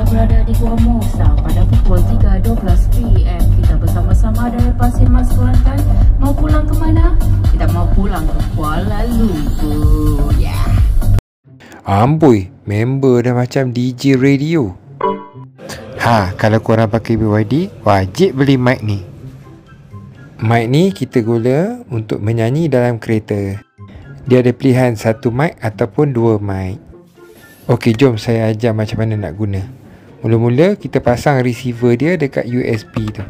berada di Gua Mosa pada pukul 3.12 PM. Kita bersama-sama dari Pasir Mas Kelantan. Mau pulang ke mana? Kita mau pulang ke Kuala Lumpur. Amboi, member dah macam DJ radio. Kalau korang pakai BYD, wajib beli mic ni. Mic ni kita guna untuk menyanyi dalam kereta. Dia ada pilihan satu mic ataupun dua mic. Okey, jom saya ajar macam mana nak guna. Mula-mula kita pasang receiver dia dekat USB tu.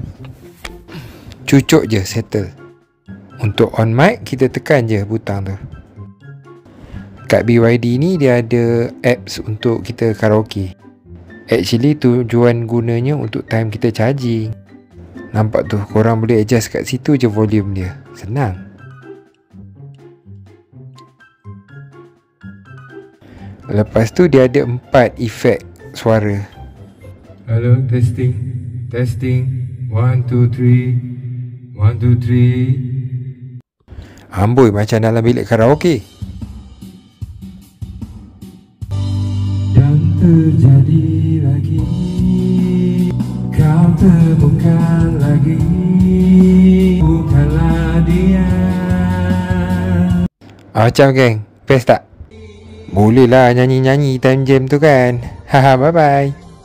Cucuk je, settle. Untuk on mic, kita tekan je butang tu. Kat BYD ni dia ada apps untuk kita karaoke. Actually tujuan gunanya untuk time kita charging. Nampak tu, korang boleh adjust kat situ je volume dia. Senang. Lepas tu dia ada 4 efek suara. Hello, testing. 1, 2, 3. 1, 2, 3. Amboi, macam dalam bilik karaoke. Dan terjadi lagi, kau temukan lagi, bukanlah dia. Macam geng, best tak? Boleh lah nyanyi-nyanyi time jam tu kan. Haha, bye-bye.